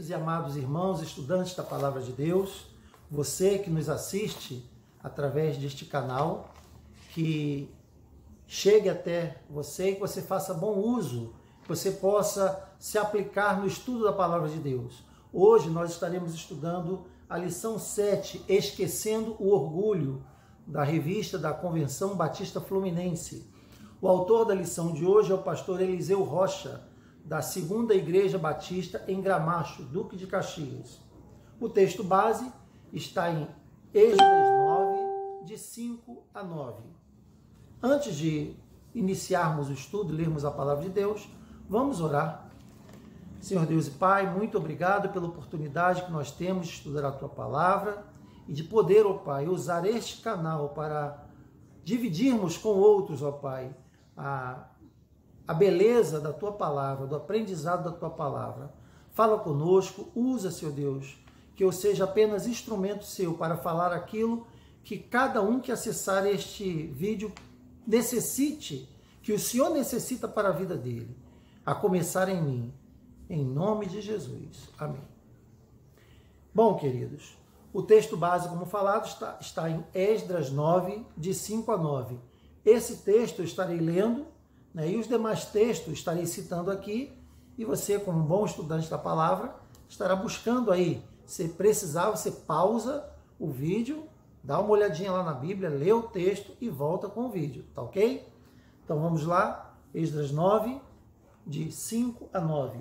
queridos e amados irmãos, estudantes da Palavra de Deus, você que nos assiste através deste canal, que chegue até você e que você faça bom uso, que você possa se aplicar no estudo da Palavra de Deus. Hoje nós estaremos estudando a lição 7, Esquecendo o Orgulho, da revista da Convenção Batista Fluminense. O autor da lição de hoje é o pastor Eliseu Rocha, da Segunda Igreja Batista em Gramacho, Duque de Caxias. O texto base está em Esdras 9, de 5 a 9. Antes de iniciarmos o estudo e lermos a palavra de Deus, vamos orar. Senhor Deus e Pai, muito obrigado pela oportunidade que nós temos de estudar a Tua palavra e de poder, ó Pai, usar este canal para dividirmos com outros, ó Pai, a beleza da Tua palavra, do aprendizado da Tua palavra. Fala conosco, usa, Senhor Deus, que eu seja apenas instrumento Seu para falar aquilo que cada um que acessar este vídeo necessite, que o Senhor necessita para a vida dele, a começar em mim, em nome de Jesus. Amém. Bom, queridos, o texto base, como falado, está em Esdras 9, de 5 a 9. Esse texto eu estarei lendo, né, e os demais textos estarei citando aqui, e você, como um bom estudante da palavra, estará buscando aí. Se precisar, você pausa o vídeo, dá uma olhadinha lá na Bíblia, lê o texto e volta com o vídeo, tá ok? Então vamos lá, Esdras 9, de 5 a 9.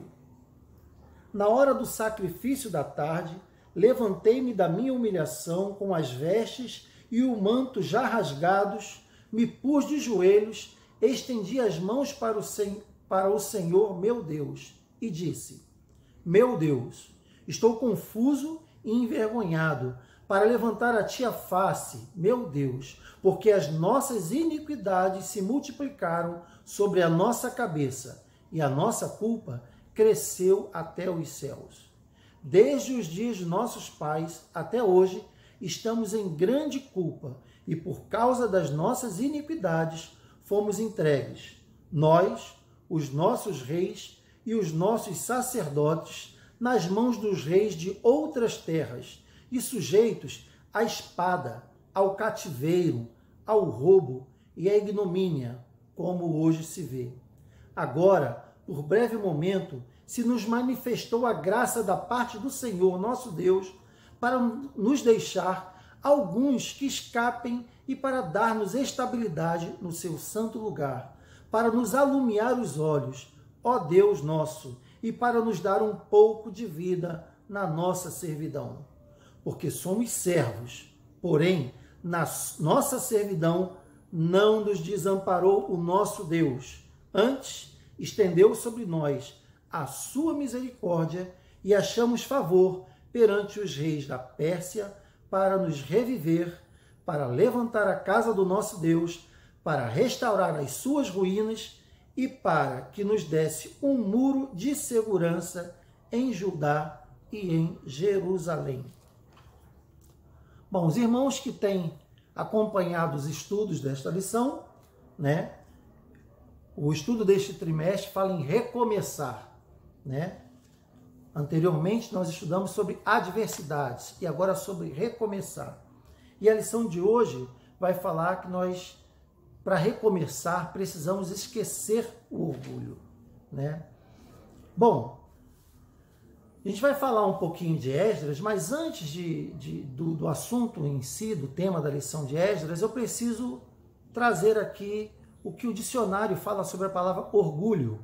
Na hora do sacrifício da tarde, levantei-me da minha humilhação com as vestes e o manto já rasgados, me pus de joelhos, estendi as mãos para o Senhor meu Deus e disse: Meu Deus, estou confuso e envergonhado para levantar a Ti a face, meu Deus, porque as nossas iniquidades se multiplicaram sobre a nossa cabeça e a nossa culpa cresceu até os céus. Desde os dias de nossos pais até hoje, estamos em grande culpa e por causa das nossas iniquidades fomos entregues, nós, os nossos reis e os nossos sacerdotes, nas mãos dos reis de outras terras e sujeitos à espada, ao cativeiro, ao roubo e à ignomínia, como hoje se vê. Agora, por breve momento, se nos manifestou a graça da parte do Senhor, nosso Deus, para nos deixar alguns que escapem e para dar-nos estabilidade no seu santo lugar, para nos alumiar os olhos, ó Deus nosso, e para nos dar um pouco de vida na nossa servidão. Porque somos servos, porém, na nossa servidão não nos desamparou o nosso Deus. Antes, estendeu sobre nós a sua misericórdia e achamos favor perante os reis da Pérsia para nos reviver, para levantar a casa do nosso Deus, para restaurar as suas ruínas e para que nos desse um muro de segurança em Judá e em Jerusalém. Bom, os irmãos que têm acompanhado os estudos desta lição, né? O estudo deste trimestre fala em recomeçar, né? Anteriormente nós estudamos sobre adversidades e agora sobre recomeçar. E a lição de hoje vai falar que nós, para recomeçar, precisamos esquecer o orgulho, né? Bom, a gente vai falar um pouquinho de Esdras, mas antes do assunto em si, do tema da lição de Esdras, eu preciso trazer aqui o que o dicionário fala sobre a palavra orgulho.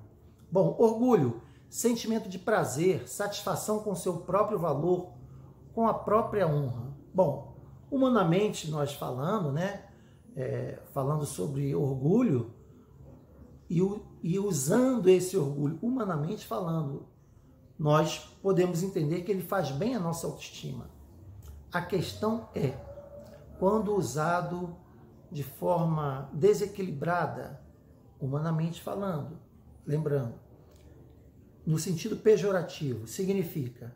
Bom, orgulho, sentimento de prazer, satisfação com seu próprio valor, com a própria honra. Bom, humanamente nós falando, né? Falando sobre orgulho e usando esse orgulho, humanamente falando, nós podemos entender que ele faz bem à nossa autoestima. A questão é, quando usado de forma desequilibrada, humanamente falando, lembrando, no sentido pejorativo, significa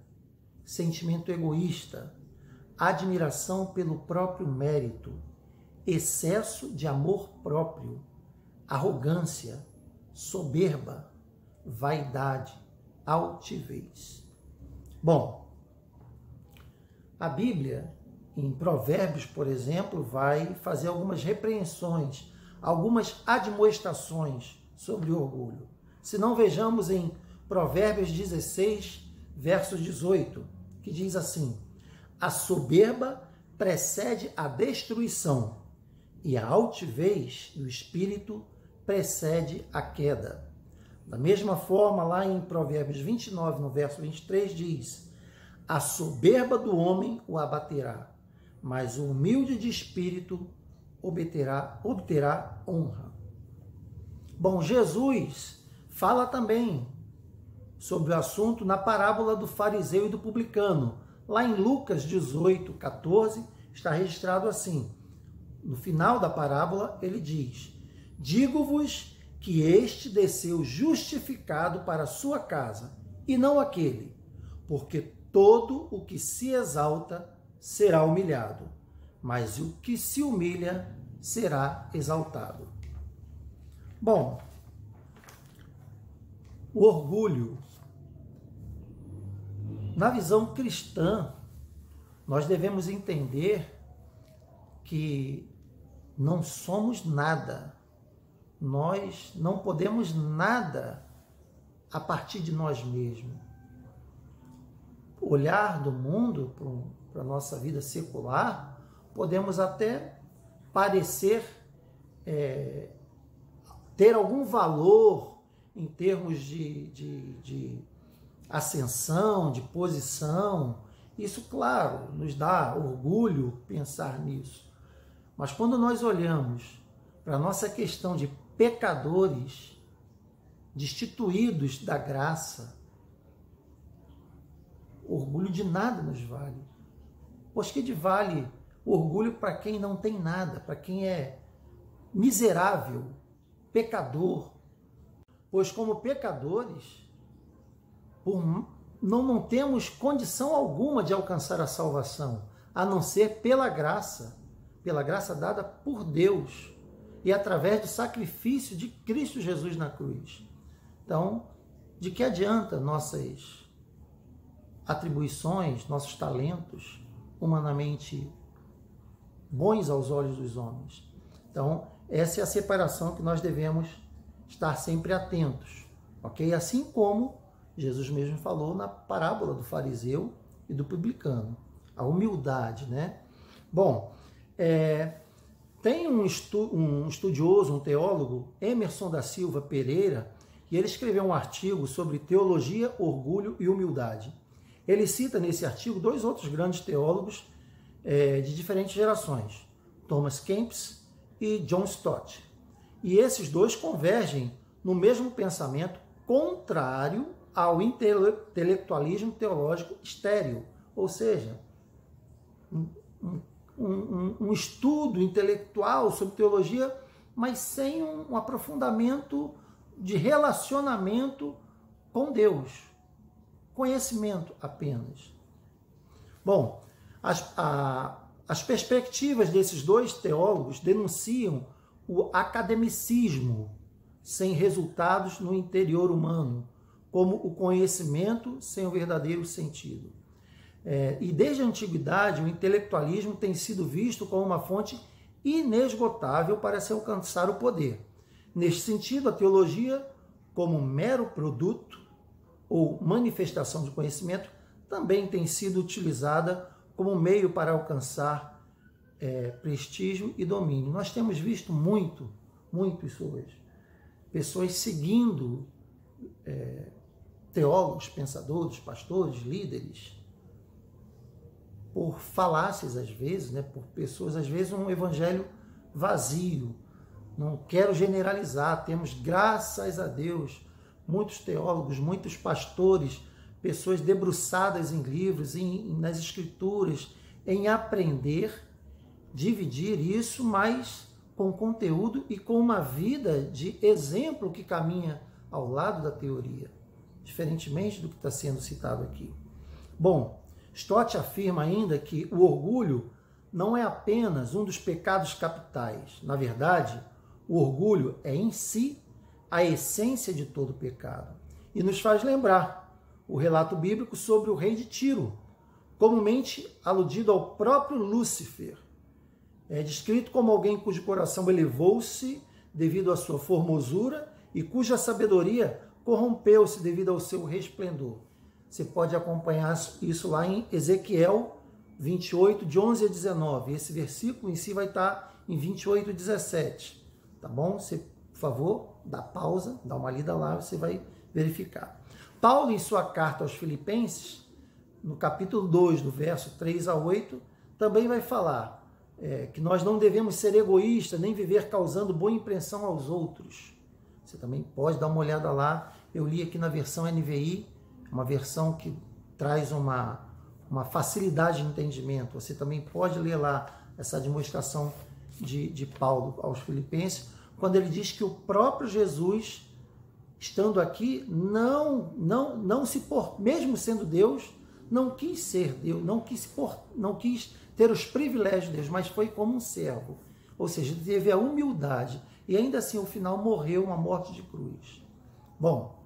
sentimento egoísta, admiração pelo próprio mérito, excesso de amor próprio, arrogância, soberba, vaidade, altivez. Bom, a Bíblia, em Provérbios, por exemplo, vai fazer algumas repreensões, algumas admoestações sobre o orgulho. Se não, vejamos em Provérbios 16, verso 18, que diz assim: a soberba precede a destruição, e a altivez do espírito precede a queda. Da mesma forma, lá em Provérbios 29, no verso 23, diz: a soberba do homem o abaterá, mas o humilde de espírito obterá honra. Bom, Jesus fala também sobre o assunto na parábola do fariseu e do publicano. Lá em Lucas 18, 14, está registrado assim. No final da parábola, ele diz: digo-vos que este desceu justificado para a sua casa, e não aquele, porque todo o que se exalta será humilhado, mas o que se humilha será exaltado. Bom, o orgulho, na visão cristã, nós devemos entender que não somos nada. Nós não podemos nada a partir de nós mesmos. Olhar do mundo para a nossa vida secular, podemos até parecer ter algum valor em termos de ascensão, de posição. Isso, claro, nos dá orgulho pensar nisso. Mas quando nós olhamos para a nossa questão de pecadores, destituídos da graça, orgulho de nada nos vale. Pois que vale orgulho para quem não tem nada, para quem é miserável, pecador. Pois como pecadores, não temos condição alguma de alcançar a salvação, a não ser pela graça dada por Deus e através do sacrifício de Cristo Jesus na cruz. Então, de que adianta nossas atribuições, nossos talentos, humanamente bons aos olhos dos homens? Então, essa é a separação que nós devemos estar sempre atentos, ok? Assim como Jesus mesmo falou na parábola do fariseu e do publicano, a humildade, né? Bom, tem um estudioso, um teólogo, Emerson da Silva Pereira, e ele escreveu um artigo sobre teologia, orgulho e humildade. Ele cita nesse artigo dois outros grandes teólogos de diferentes gerações, Thomas Kempis e John Stott. E esses dois convergem no mesmo pensamento contrário ao intelectualismo teológico estéril, ou seja, um estudo intelectual sobre teologia, mas sem um aprofundamento de relacionamento com Deus. Conhecimento apenas. Bom, as perspectivas desses dois teólogos denunciam o academicismo sem resultados no interior humano, como o conhecimento sem o verdadeiro sentido. E desde a antiguidade, o intelectualismo tem sido visto como uma fonte inesgotável para se alcançar o poder. Neste sentido, a teologia, como mero produto ou manifestação de conhecimento, também tem sido utilizada como meio para alcançar prestígio e domínio. Nós temos visto muito isso hoje. Pessoas seguindo teólogos, pensadores, pastores, líderes, por falácias às vezes, né? Por pessoas, às vezes, um evangelho vazio. Não quero generalizar, temos, graças a Deus, muitos teólogos, muitos pastores, pessoas debruçadas em livros, nas escrituras, em aprender, dividir isso, mas com conteúdo e com uma vida de exemplo que caminha ao lado da teoria, diferentemente do que está sendo citado aqui. Bom, Stott afirma ainda que o orgulho não é apenas um dos pecados capitais. Na verdade, o orgulho é em si a essência de todo pecado. E nos faz lembrar o relato bíblico sobre o rei de Tiro, comumente aludido ao próprio Lúcifer. É descrito como alguém cujo coração elevou-se devido à sua formosura e cuja sabedoria corrompeu-se devido ao seu resplendor. Você pode acompanhar isso lá em Ezequiel 28, de 11 a 19. Esse versículo em si vai estar em 28, 17. Tá bom? Você, por favor, dá pausa, dá uma lida lá, você vai verificar. Paulo, em sua carta aos Filipenses, no capítulo 2, do verso 3 a 8, também vai falar que nós não devemos ser egoístas, nem viver causando boa impressão aos outros. Você também pode dar uma olhada lá. Eu li aqui na versão NVI, uma versão que traz uma facilidade de entendimento. Você também pode ler lá essa demonstração de Paulo aos Filipenses, quando ele diz que o próprio Jesus, estando aqui, não se por, mesmo sendo Deus, não quis ser Deus, não quis ter os privilégios de Deus, mas foi como um servo. Ou seja, teve a humildade e ainda assim, ao final, morreu uma morte de cruz. Bom,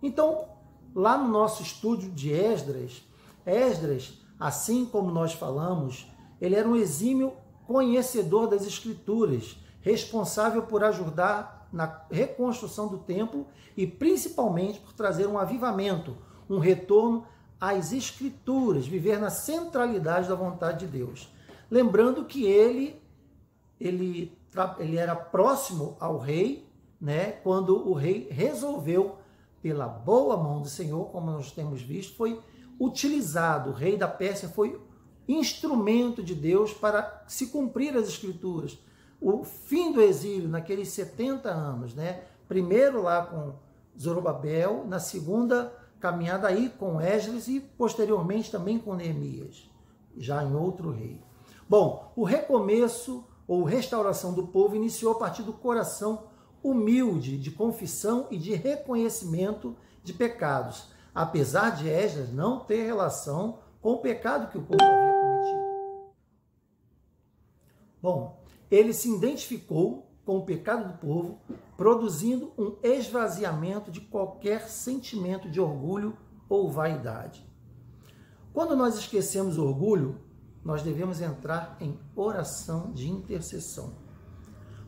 então, lá no nosso estudo de Esdras, assim como nós falamos, ele era um exímio conhecedor das Escrituras, responsável por ajudar na reconstrução do templo e principalmente por trazer um avivamento, um retorno às Escrituras, viver na centralidade da vontade de Deus. Lembrando que ele era próximo ao rei, né, quando o rei resolveu, pela boa mão do Senhor, como nós temos visto, foi utilizado. O rei da Pérsia foi instrumento de Deus para se cumprir as Escrituras. O fim do exílio, naqueles 70 anos, né? Primeiro lá com Zorobabel, na segunda caminhada aí com Esdras e posteriormente também com Neemias, já em outro rei. Bom, o recomeço ou restauração do povo iniciou a partir do coração humilde de confissão e de reconhecimento de pecados, apesar de Esdras não ter relação com o pecado que o povo havia cometido. Bom, ele se identificou com o pecado do povo, produzindo um esvaziamento de qualquer sentimento de orgulho ou vaidade. Quando nós esquecemos o orgulho, nós devemos entrar em oração de intercessão.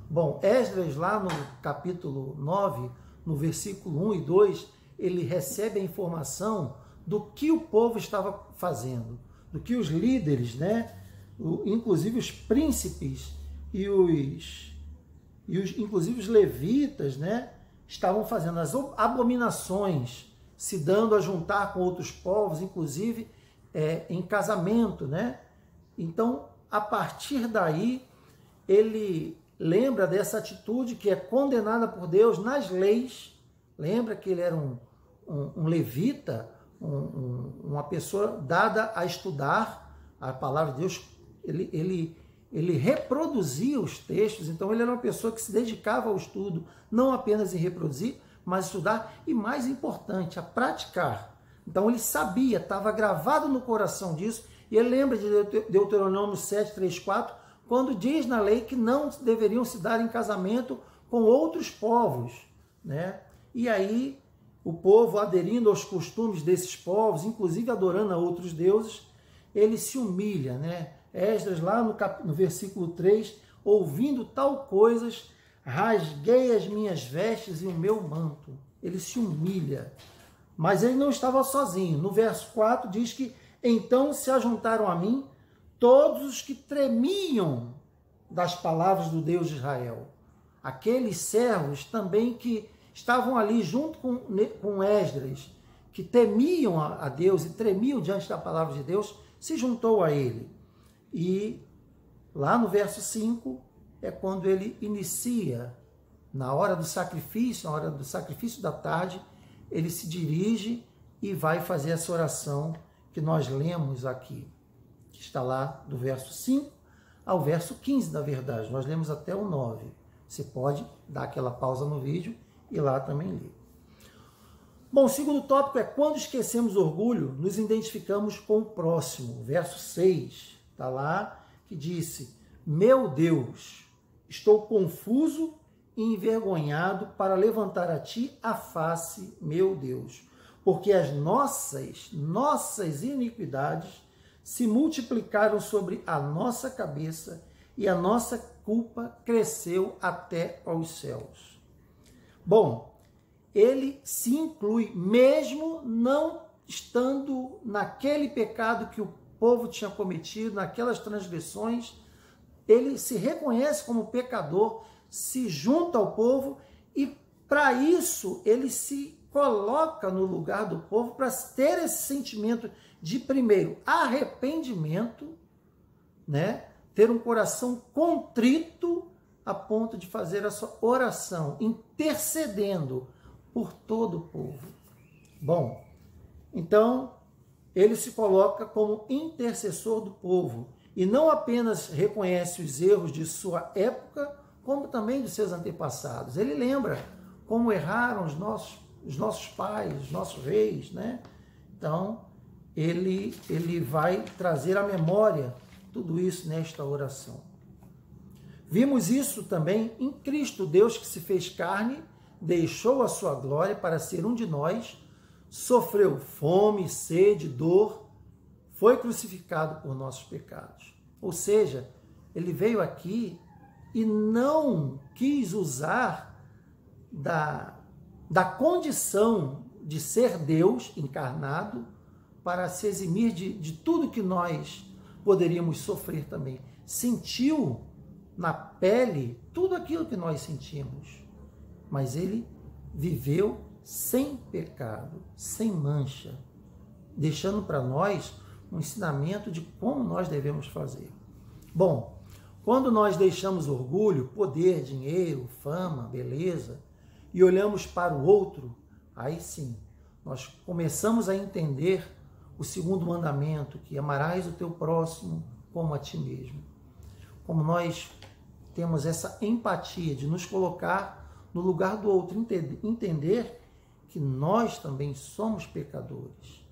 Bom, Esdras, lá no capítulo 9, no versículo 1 e 2, ele recebe a informação do que o povo estava fazendo, do que os líderes, né, inclusive os príncipes inclusive os levitas, né, estavam fazendo as abominações, se dando a juntar com outros povos, inclusive em casamento, né? Então, a partir daí, ele lembra dessa atitude que é condenada por Deus nas leis. Lembra que ele era um levita, uma pessoa dada a estudar a palavra de Deus. Ele reproduzia os textos, então ele era uma pessoa que se dedicava ao estudo, não apenas em reproduzir, mas estudar e, mais importante, a praticar. Então ele sabia, estava gravado no coração disso, e ele lembra de Deuteronômio 7, 3, 4, quando diz na lei que não deveriam se dar em casamento com outros povos, né? E aí o povo, aderindo aos costumes desses povos, inclusive adorando a outros deuses, ele se humilha, né? Esdras, lá no versículo 3, ouvindo tal coisas, rasguei as minhas vestes e o meu manto. Ele se humilha. Mas ele não estava sozinho. No verso 4 diz que então se ajuntaram a mim todos os que tremiam das palavras do Deus de Israel. Aqueles servos também que estavam ali junto com Esdras, que temiam a Deus e tremiam diante da palavra de Deus, se juntou a ele. E lá no verso 5 é quando ele inicia, na hora do sacrifício da tarde, ele se dirige e vai fazer essa oração que nós lemos aqui, que está lá do verso 5 ao verso 15, na verdade. Nós lemos até o 9. Você pode dar aquela pausa no vídeo e lá também ler. Bom, o segundo tópico é quando esquecemos orgulho, nos identificamos com o próximo. Verso 6, está lá, que disse: meu Deus, estou confuso e envergonhado para levantar a ti a face, meu Deus. porque as nossas iniquidades se multiplicaram sobre a nossa cabeça e a nossa culpa cresceu até aos céus. Bom, ele se inclui, mesmo não estando naquele pecado que o povo tinha cometido, naquelas transgressões, ele se reconhece como pecador, se junta ao povo e, para isso, ele se coloca no lugar do povo para ter esse sentimento de, primeiro, arrependimento, né? Ter um coração contrito a ponto de fazer a sua oração, intercedendo por todo o povo. Bom, então, ele se coloca como intercessor do povo e não apenas reconhece os erros de sua época, como também dos seus antepassados. Ele lembra como erraram os nossos pais, os nossos reis, né? Então, ele vai trazer à memória tudo isso nesta oração. Vimos isso também em Cristo, Deus que se fez carne, deixou a sua glória para ser um de nós, sofreu fome, sede, dor, foi crucificado por nossos pecados. Ou seja, ele veio aqui e não quis usar da condição de ser Deus encarnado para se eximir de tudo que nós poderíamos sofrer também. Sentiu na pele tudo aquilo que nós sentimos, mas ele viveu sem pecado, sem mancha, deixando para nós um ensinamento de como nós devemos fazer. Bom, quando nós deixamos orgulho, poder, dinheiro, fama, beleza, e olhamos para o outro, aí sim, nós começamos a entender o segundo mandamento, que amarás o teu próximo como a ti mesmo. Como nós temos essa empatia de nos colocar no lugar do outro, entender que nós também somos pecadores.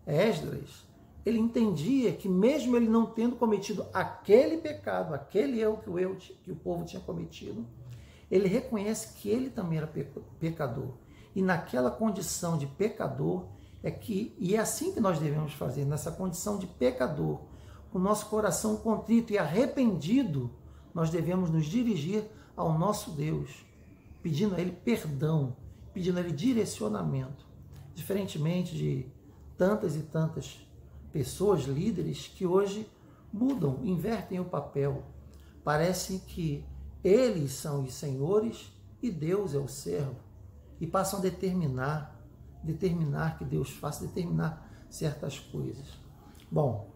Esdras, ele entendia que mesmo ele não tendo cometido aquele pecado, aquele erro que o povo tinha cometido, ele reconhece que ele também era pecador. E naquela condição de pecador, e é assim que nós devemos fazer, nessa condição de pecador, com o nosso coração contrito e arrependido, nós devemos nos dirigir ao nosso Deus, pedindo a Ele perdão, pedindo a Ele direcionamento. Diferentemente de tantas e tantas pessoas, líderes, que hoje mudam, invertem o papel. Parece que eles são os senhores e Deus é o servo. E passam a determinar que Deus faça, determinar certas coisas. Bom,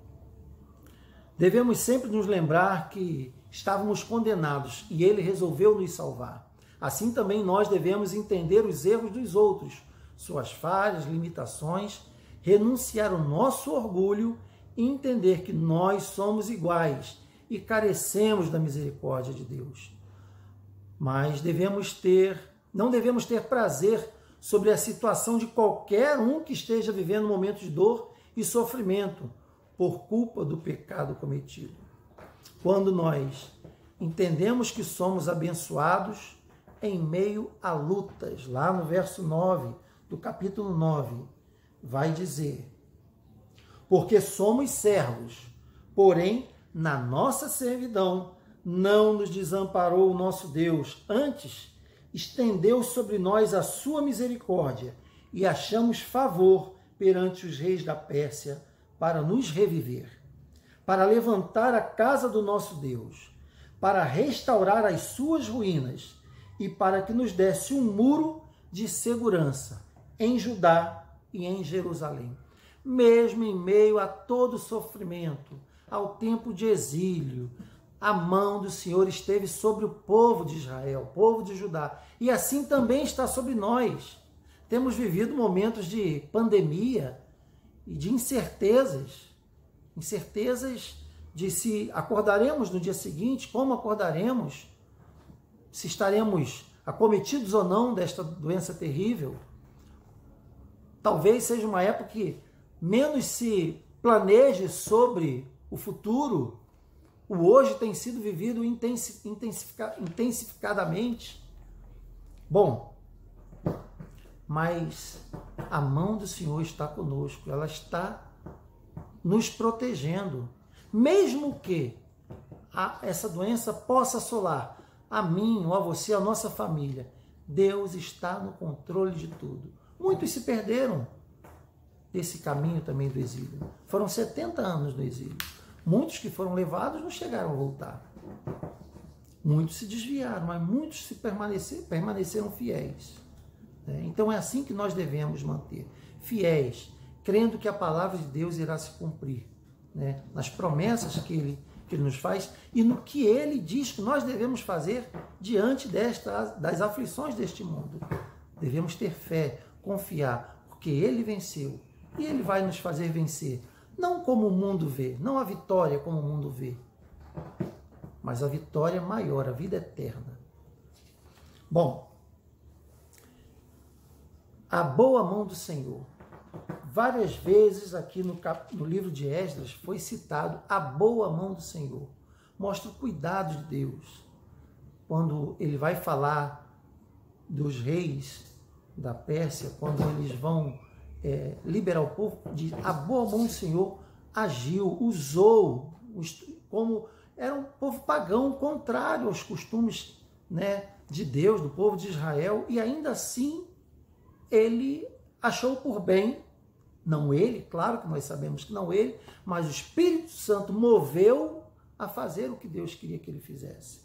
devemos sempre nos lembrar que estávamos condenados e Ele resolveu nos salvar. Assim também nós devemos entender os erros dos outros, suas falhas, limitações, renunciar ao nosso orgulho e entender que nós somos iguais e carecemos da misericórdia de Deus. Mas não devemos ter prazer sobre a situação de qualquer um que esteja vivendo um momento de dor e sofrimento por culpa do pecado cometido. Quando nós entendemos que somos abençoados em meio a lutas, lá no verso 9 do capítulo 9, vai dizer: porque somos servos, porém na nossa servidão não nos desamparou o nosso Deus, antes estendeu sobre nós a sua misericórdia e achamos favor perante os reis da Pérsia para nos reviver, para levantar a casa do nosso Deus, para restaurar as suas ruínas e para que nos desse um muro de segurança em Judá e em Jerusalém. Mesmo em meio a todo sofrimento, ao tempo de exílio, a mão do Senhor esteve sobre o povo de Israel, o povo de Judá, e assim também está sobre nós. Temos vivido momentos de pandemia e de incertezas de se acordaremos no dia seguinte, como acordaremos, se estaremos acometidos ou não desta doença terrível. Talvez seja uma época que menos se planeje sobre o futuro. O hoje tem sido vivido intensificadamente. Bom, mas A mão do Senhor está conosco, ela está nos protegendo. Mesmo que essa doença possa assolar a mim ou a você, a nossa família, Deus está no controle de tudo. Muitos se perderam desse caminho também do exílio. Foram 70 anos no exílio. Muitos que foram levados não chegaram a voltar. Muitos se desviaram, mas muitos permaneceram fiéis. Então é assim que nós devemos manter. Fiéis, crendo que a palavra de Deus irá se cumprir, nas promessas que Ele nos faz e no que Ele diz que nós devemos fazer diante das aflições deste mundo. Devemos ter fé, confiar, porque Ele venceu e Ele vai nos fazer vencer. Não como o mundo vê, não a vitória como o mundo vê, mas a vitória maior, a vida eterna. Bom, a boa mão do Senhor. Várias vezes aqui no livro de Esdras foi citado a boa mão do Senhor. Mostra o cuidado de Deus. Quando ele vai falar dos reis da Pérsia, quando eles vão liberar o povo, a boa mão do Senhor agiu, usou, como era um povo pagão, contrário aos costumes de Deus, do povo de Israel, e ainda assim ele achou por bem, não ele, claro que nós sabemos que não ele, mas o Espírito Santo moveu a fazer o que Deus queria que ele fizesse.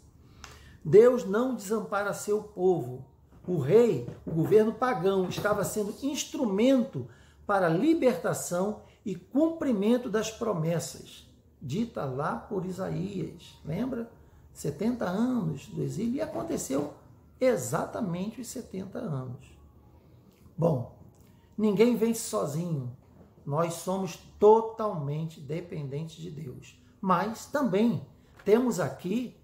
Deus não desampara seu povo. O rei, o governo pagão, estava sendo instrumento para a libertação e cumprimento das promessas, dita lá por Isaías. Lembra? 70 anos do exílio, e aconteceu exatamente os 70 anos. Bom, ninguém vence sozinho. Nós somos totalmente dependentes de Deus. Mas também temos aqui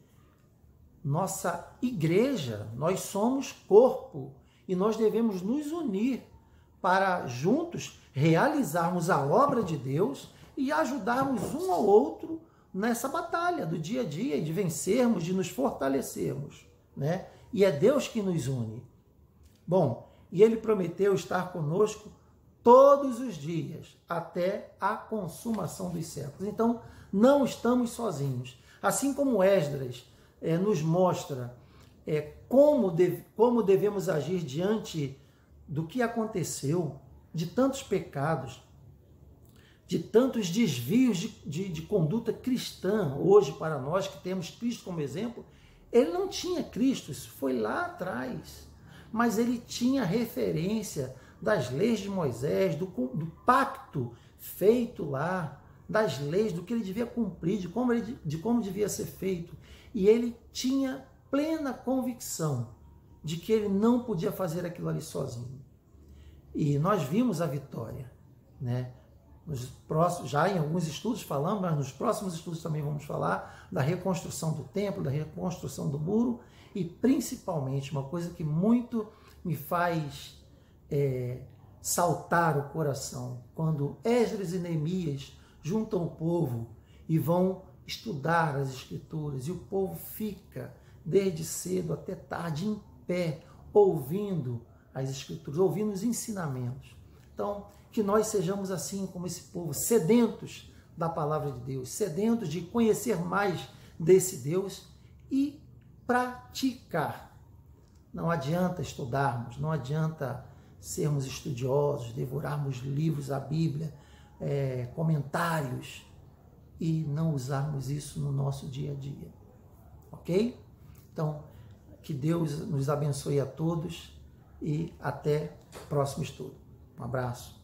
nossa igreja. Nós somos corpo e nós devemos nos unir para juntos realizarmos a obra de Deus e ajudarmos um ao outro nessa batalha do dia a dia, de vencermos, de nos fortalecermos, E é Deus que nos une. Bom, e Ele prometeu estar conosco todos os dias, até a consumação dos séculos. Então, não estamos sozinhos. Assim como Esdras nos mostra como devemos agir diante do que aconteceu, de tantos pecados, de tantos desvios de conduta cristã, hoje para nós que temos Cristo como exemplo. Ele não tinha Cristo, isso foi lá atrás, mas ele tinha referência das leis de Moisés, do pacto feito lá, das leis, do que ele devia cumprir, de como devia ser feito. E ele tinha plena convicção de que ele não podia fazer aquilo ali sozinho. E nós vimos a vitória, já em alguns estudos falamos, mas nos próximos estudos também vamos falar da reconstrução do templo, da reconstrução do muro, e principalmente uma coisa que muito me faz saltar o coração, quando Esdras e Neemias juntam o povo e vão estudar as Escrituras, e o povo fica desde cedo até tarde em pé, ouvindo as Escrituras, ouvindo os ensinamentos. Então, que nós sejamos assim como esse povo, sedentos da palavra de Deus, sedentos de conhecer mais desse Deus e praticar. Não adianta estudarmos, não adianta sermos estudiosos, devorarmos livros, a Bíblia, comentários, e não usarmos isso no nosso dia a dia. Ok? Então, que Deus nos abençoe a todos e até o próximo estudo. Um abraço.